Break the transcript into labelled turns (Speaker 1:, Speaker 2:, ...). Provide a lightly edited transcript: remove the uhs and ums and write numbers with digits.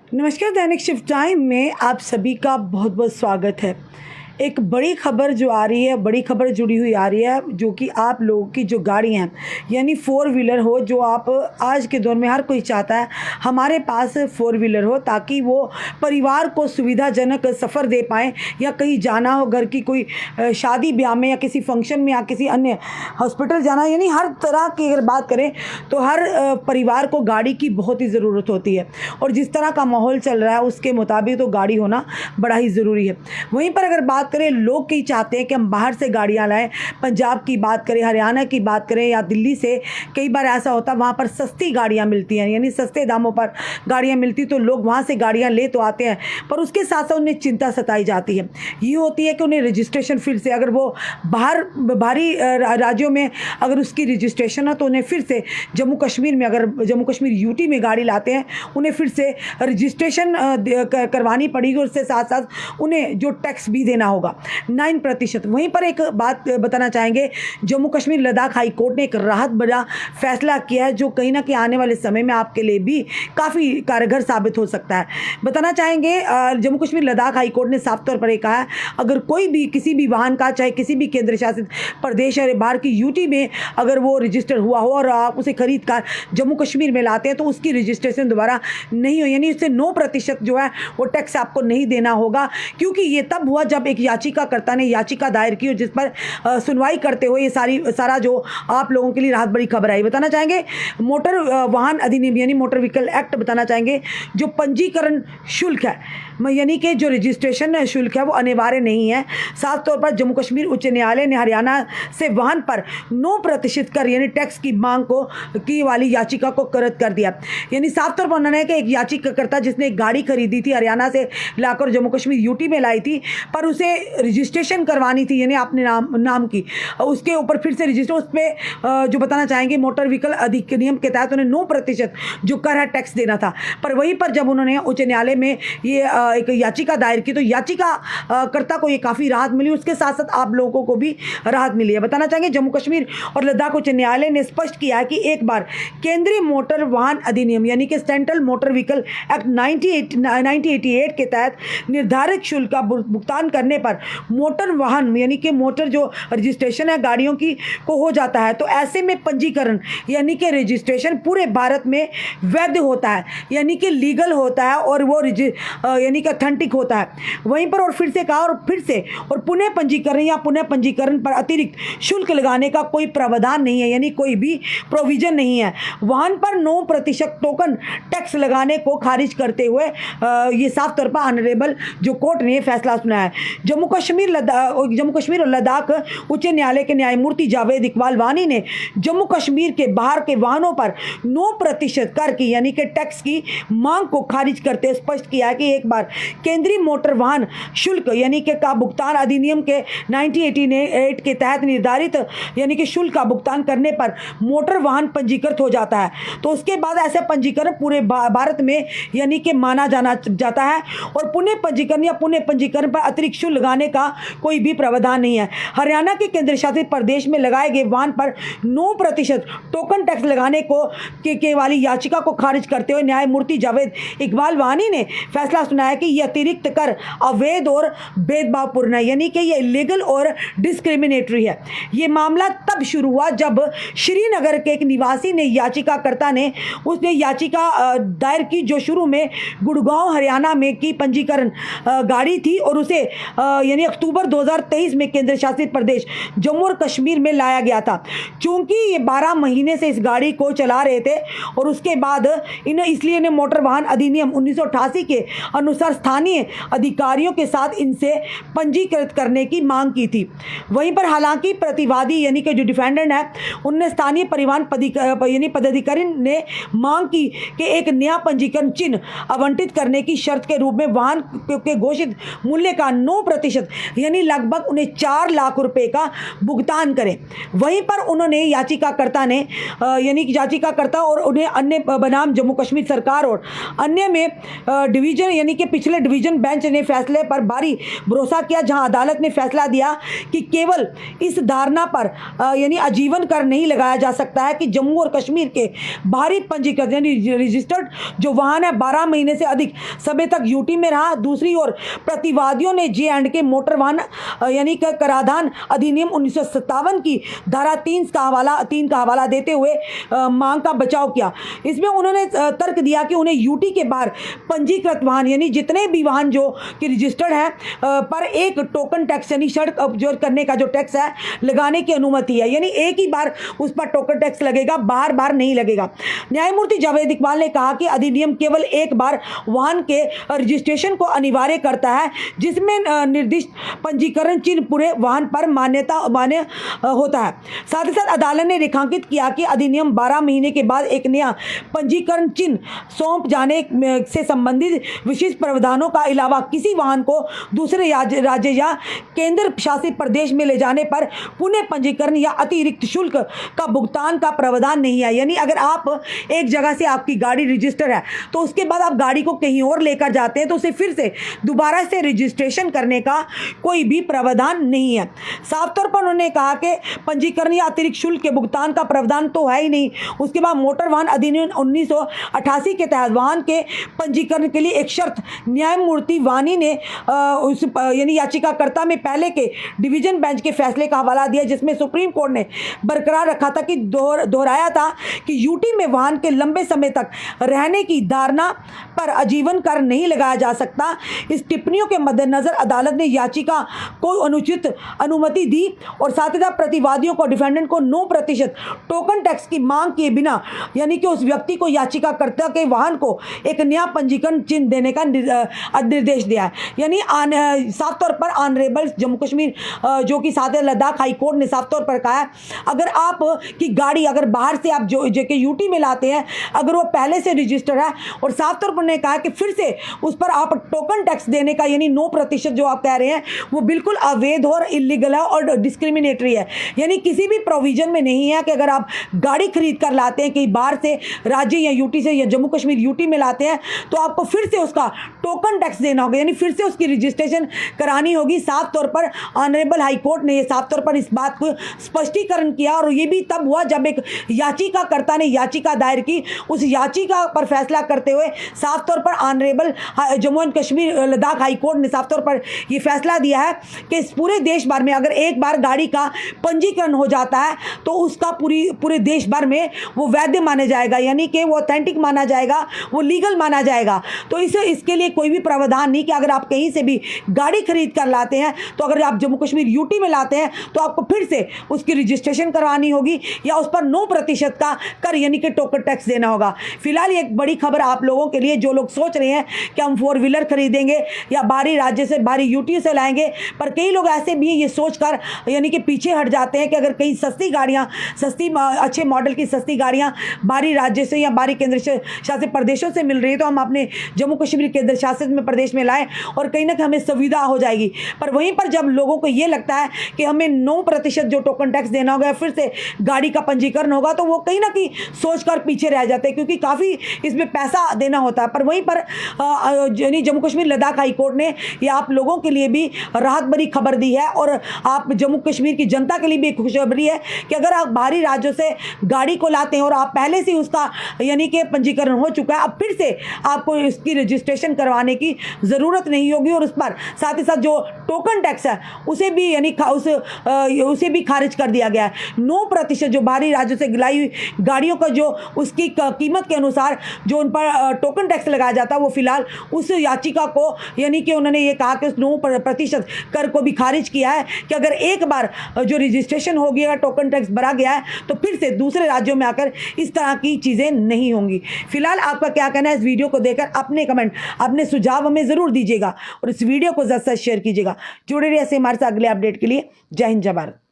Speaker 1: नमस्कार। दैनिक shift time में आप सभी का बहुत बहुत स्वागत है। एक बड़ी खबर जो आ रही है, बड़ी खबर जुड़ी हुई आ रही है, जो कि आप लोगों की जो गाड़ियाँ हैं यानी फोर व्हीलर हो, जो आप आज के दौर में हर कोई चाहता है हमारे पास फोर व्हीलर हो, ताकि वो परिवार को सुविधाजनक सफ़र दे पाएँ, या कहीं जाना हो, घर की कोई शादी ब्याह में या किसी फंक्शन में या किसी अन्य हॉस्पिटल जाना, यानी हर तरह की अगर बात करें तो हर परिवार को गाड़ी की बहुत ही ज़रूरत होती है। और जिस तरह का माहौल चल रहा है उसके मुताबिक तो गाड़ी होना बड़ा ही ज़रूरी है। वहीं पर अगर बात करें, लोग कई चाहते हैं कि हम बाहर से गाड़ियां लाएं। पंजाब की बात करें, हरियाणा की बात करें या दिल्ली से, कई बार ऐसा होता है वहाँ पर सस्ती गाड़ियां मिलती हैं, यानी सस्ते दामों पर गाड़ियां मिलती, तो लोग वहाँ से गाड़ियां ले तो आते हैं, पर उसके साथ साथ उन्हें चिंता सताई जाती है। ये होती है कि उन्हें रजिस्ट्रेशन फिर से, अगर वो बाहरी राज्यों में अगर उसकी रजिस्ट्रेशन है तो उन्हें फिर से जम्मू कश्मीर में, अगर जम्मू कश्मीर यूटी में गाड़ी लाते हैं, उन्हें फिर से रजिस्ट्रेशन करवानी पड़ेगी, और उसके साथ साथ उन्हें जो टैक्स भी देना होगा 9%। वहीं पर एक बात बताना चाहेंगे, जम्मू कश्मीर लद्दाख हाई कोर्ट ने एक राहत भरा फैसला किया है, जो कहीं ना कहीं आने वाले समय में आपके लिए भी काफ़ी कारगर साबित हो सकता है। बताना चाहेंगे, जम्मू कश्मीर लद्दाख हाई कोर्ट ने साफ तौर पर कहा है, अगर कोई भी किसी भी वाहन का, चाहे किसी भी केंद्र शासित प्रदेश या बाहर की यूटी में अगर वो रजिस्टर हुआ हो और आप उसे खरीद कर जम्मू कश्मीर में लाते हैं, तो उसकी रजिस्ट्रेशन दोबारा नहीं हो, यानी उससे 9% जो है वो टैक्स आपको नहीं देना होगा। क्योंकि ये तब हुआ जब एक याचिकाकर्ता ने याचिका दायर की और जिस पर सुनवाई करते हुए ये सारा जो आप लोगों के लिए राहत बड़ी खबर आई। बताना चाहेंगे, मोटर वाहन अधिनियम यानी मोटर व्हीकल एक्ट बताना चाहेंगे, जो पंजीकरण शुल्क है, यानी कि जो रजिस्ट्रेशन शुल्क है वो अनिवार्य नहीं है। साफ तौर पर जम्मू कश्मीर उच्च न्यायालय ने हरियाणा से वाहन पर 9% कर यानी टैक्स की मांग की वाली याचिका को रद्द कर दिया। यानी साफ तौर पर उन्होंने कि एक याचिकाकर्ता जिसने एक गाड़ी खरीदी थी, हरियाणा से लाकर जम्मू कश्मीर यूटी में लाई थी, पर उसे रजिस्ट्रेशन करवानी थी, यानी अपने नाम की, उसके ऊपर फिर से रजिस्टर, उस पर जो बताना चाहेंगे मोटर व्हीकल अधिनियम के तहत उन्हें 9% जो कर है टैक्स देना था। पर वहीं पर जब उन्होंने उच्च न्यायालय में ये एक याचिका दायर की, तो याचिकाकर्ता को ये काफ़ी राहत मिली, उसके साथ साथ आप लोगों को भी राहत मिली है। बताना चाहेंगे, जम्मू कश्मीर और लद्दाख उच्च न्यायालय ने स्पष्ट किया है कि एक बार केंद्रीय मोटर वाहन अधिनियम यानी कि सेंट्रल मोटर व्हीकल एक्ट 1988 के तहत निर्धारित शुल्क का भुगतान करने पर मोटर वाहन यानी कि मोटर जो रजिस्ट्रेशन है गाड़ियों की को हो जाता है। तो ऐसे में पंजीकरण यानी कि रजिस्ट्रेशन पूरे भारत में वैध होता है, यानी कि लीगल होता है, और वो यानी कि ऑथेंटिक होता है। वहीं पर और फिर से कहा, और पुनः पंजीकरण पर अतिरिक्त शुल्क लगाने का कोई प्रावधान नहीं है, यानी कोई भी प्रोविजन नहीं है। वाहन पर 9% टोकन टैक्स लगाने को खारिज करते हुए ये साफ तौर पर ऑनरेबल जो कोर्ट ने फैसला सुनाया है। जम्मू कश्मीर और लद्दाख उच्च न्यायालय के न्यायमूर्ति जावेद इकबाल वानी ने जम्मू कश्मीर के बाहर के वाहनों पर 9% कर की यानी कि टैक्स की मांग को खारिज करते स्पष्ट किया है कि एक बार केंद्रीय मोटर वाहन शुल्क यानी कि का भुगतान अधिनियम के 1988 के तहत निर्धारित यानी कि शुल्क का भुगतान करने पर मोटर वाहन पंजीकृत हो जाता है, तो उसके बाद ऐसे पंजीकरण पूरे भारत में यानी कि माना जाता है, और पुनः पंजीकरण पर अतिरिक्त शुल्क लगाने का कोई भी प्रावधान नहीं है। हरियाणा के केंद्र शासित प्रदेश में लगाए गए वाहन पर 9% टोकन टैक्स लगाने के वाली याचिका को खारिज करते हुए न्यायमूर्ति जावेद इकबाल वानी ने फैसला सुनाया कि यह अतिरिक्त कर अवैध और भेदभावपूर्ण है, यानी कि यह इलीगल और डिस्क्रिमिनेटरी है। यह मामला तब शुरू हुआ जब श्रीनगर के एक निवासी ने उसने याचिका दायर की, जो शुरू में गुड़गांव हरियाणा में की पंजीकरण गाड़ी थी, और उसे यानी अक्टूबर 2023 में केंद्र शासित प्रदेश जम्मू और कश्मीर में लाया गया था। चूंकि ये 12 महीने से इस गाड़ी को चला रहे थे, और उसके बाद इसलिए इन्हें मोटर वाहन अधिनियम 1988 के अनुसार स्थानीय अधिकारियों के साथ इनसे पंजीकृत करने की मांग की थी। वहीं पर हालांकि प्रतिवादी यानी कि जो डिफेंडेंट है, उनने स्थानीय परिवहन पदाधिकारी ने मांग की कि एक नया पंजीकरण चिन्ह आवंटित करने की शर्त के रूप में वाहन के घोषित मूल्य का 9% यानी लगभग उन्हें 4 लाख रुपए का भुगतान करें। वहीं पर उन्होंने याचिकाकर्ता और उन्हें अन्य बनाम जम्मू कश्मीर सरकार और अन्य में डिवीजन यानी कि पिछले डिवीजन बेंच ने फैसले पर भारी भरोसा किया, जहां अदालत ने फैसला दिया कि केवल इस धारणा पर यानी आजीवन कर नहीं लगाया जा सकता है कि जम्मू और कश्मीर के बाहरी पंजीकृत यानी रजिस्टर्ड जो वाहन है 12 महीने से अधिक समय तक यूटी में रहा। दूसरी ओर प्रतिवादियों ने J&K मोटर वाहन यानी कराधान अधिनियम 1957 की धारा 3 का हवाला देते हुए मांग का बचाव किया। इसमें उन्होंने तर्क दिया कि उन्हें यूटी के बाहर पंजीकृत वाहन यानी जितने भी वाहन जो कि रजिस्टर्ड है पर एक टोकन टैक्स यानी सड़क अवरोध करने का जो टैक्स है लगाने की अनुमति है, यानी एक ही बार उस पर टोकन टैक्स लगेगा, बार बार नहीं लगेगा। न्यायमूर्ति जावेद इकबाल ने कहा कि अधिनियम केवल एक बार वाहन के रजिस्ट्रेशन को अनिवार्य करता है जिसमें निर्दिष्ट पंजीकरण चिन्ह पूरे वाहन पर मान्य होता है। साथ ही साथ अदालत ने रेखांकित किया कि अधिनियम 12 महीने के बाद एक नया पंजीकरण चिन्ह सौंप जाने से संबंधित विशिष्ट प्रावधानों का अलावा किसी वाहन को दूसरे राज्य या केंद्र शासित प्रदेश में ले जाने पर पुनः पंजीकरण या अतिरिक्त शुल्क का भुगतान का प्रावधान नहीं है। यानी अगर आप एक जगह से आपकी गाड़ी रजिस्टर है तो उसके बाद आप गाड़ी को कहीं और लेकर जाते हैं तो उसे फिर से दोबारा से रजिस्ट्रेशन करने का कोई भी प्रावधान नहीं है। साफ तौर पर उन्होंने कहा कि पंजीकरण या अतिरिक्त शुल्क के भुगतान का प्रावधान तो है ही नहीं। उसके बाद मोटर वाहन अधिनियम 1988 के तहत वाहन के पंजीकरण के लिए एक शर्त न्यायमूर्ति वानी ने उस यानी याचिकाकर्ता में पहले के डिवीजन बेंच के फैसले का हवाला दिया, जिसमें सुप्रीम कोर्ट ने बरकरार रखा था कि दोहराया था कि यूटी में वाहन के लंबे समय तक रहने की धारणा पर आजीवन कर नहीं लगाया जा सकता। इस टिप्पणियों के मद्देनजर अदालत ने याचिका को अनुचित अनुमति दी और साथ ही साथ प्रतिवादियों को डिफेंडेंट को 9% टोकन टैक्स की मांग किए बिना यानी कि उस व्यक्ति को याचिकाकर्ता के वाहन को एक नया पंजीकरण चिन्ह देने का निर्देश दिया है। यानी साफ तौर पर ऑनरेबल जम्मू कश्मीर जो कि साथ लद्दाख हाई कोर्ट ने साफ तौर पर कहा है अगर आप की गाड़ी अगर बाहर से आप जो जेके यूटी में लाते हैं अगर वो पहले से रजिस्टर है और साफ तौर पर उन्होंने कहा कि फिर से उस पर आप टोकन टैक्स देने का यानी 9% जो आप कह रहे हैं वो बिल्कुल अवैध और इलीगल है और डिस्क्रिमिनेटरी है। यानी किसी भी प्रोविजन में नहीं है कि अगर आप गाड़ी खरीद कर लाते हैं कहीं बाहर से राज्य या यूटी से या जम्मू कश्मीर यूटी में लाते हैं तो आपको फिर से उसका टोकन टैक्स देना होगा, यानी फिर से उसकी रजिस्ट्रेशन करानी होगी। साफ तौर पर ऑनरेबल हाई कोर्ट ने साफ तौर पर इस बात को स्पष्टीकरण किया और ये भी तब हुआ जब एक याचिकाकर्ता ने याचिका दायर की। उस याचिका पर फैसला करते हुए साफ तौर पर honourable Jammu and Kashmir Ladakh high court ने साफ तौर पर यह फैसला दिया है कि इस पूरे देश भर में अगर एक बार गाड़ी का पंजीकरण हो जाता है तो उसका पूरे देश भर में वो वैध माना जाएगा, यानी कि वो ऑथेंटिक माना जाएगा, वो लीगल माना जाएगा। तो इसके लिए कोई भी प्रावधान नहीं कि अगर आप कहीं से भी गाड़ी खरीद कर लाते हैं तो अगर आप जम्मू कश्मीर यूटी में लाते हैं तो आपको फिर से उसकी रजिस्ट्रेशन करवानी होगी या उस पर 9% का कर यानी कि टोकन टैक्स देना होगा। फिलहाल ये एक बड़ी खबर आप लोगों के लिए जो लोग सोच रहे हैं कि हम 4 व्हीलर खरीदेंगे या बाहरी राज्य से बाहरी यूटी से लाएंगे, पर कई लोग ऐसे भी ये सोचकर यानी कि पीछे हट जाते हैं कि अगर कहीं सस्ती गाड़ियाँ अच्छे मॉडल की सस्ती गाड़ियाँ बाहरी राज्य से या बाहरी केंद्र शासित प्रदेशों से मिल रही है तो हम अपने जम्मू कश्मीर केंद्र शासित में प्रदेश में लाएं और कहीं ना कहीं हमें सुविधा हो जाएगी। पर वहीं पर जब लोगों को ये लगता है कि हमें 9% जो टोकन टैक्स देना होगा फिर से गाड़ी का पंजीकरण होगा तो वो कहीं ना कहीं सोचकर पीछे रह जाते हैं क्योंकि काफ़ी इसमें पैसा देना होता है। पर वहीं पर यानी जम्मू कश्मीर लद्दाख हाई कोर्ट ने ये आप लोगों के लिए भी राहत भरी खबर दी है और आप जम्मू कश्मीर की जनता के लिए भी खुशखबरी है कि अगर आप बाहरी राज्यों से गाड़ी को लाते हैं और आप पहले से उसका यानी कि पंजीकरण हो चुका है, अब फिर से आपको इसकी रजिस्ट्रेशन करवाने की ज़रूरत नहीं होगी और उस पर साथ ही साथ जो टोकन टैक्स है उसे भी यानी उसे भी खारिज कर दिया गया है। 9% जो बाहरी राज्यों से लाई हुई गाड़ियों का जो उसकी कीमत के अनुसार जो उन पर टोकन टैक्स लगाया जाता है वो फिलहाल उस याचिका को यानी कि उन्होंने ये कहा कि उस 9% कर को भी खारिज किया है कि अगर एक बार जो रजिस्ट्रेशन हो गया टोकन टैक्स भरा गया है तो फिर से दूसरे राज्यों में आकर इस तरह की चीज़ें नहीं होंगी। फिलहाल आपका क्या कहना है इस वीडियो को देखकर अपने कमेंट अपने सुझाव हमें ज़रूर दीजिएगा और इस वीडियो को ज़्यादा से शेयर कीजिएगा। जुड़े रहिए ऐसे हमारे साथ अगले अपडेट के लिए। जय हिंद जय भारत।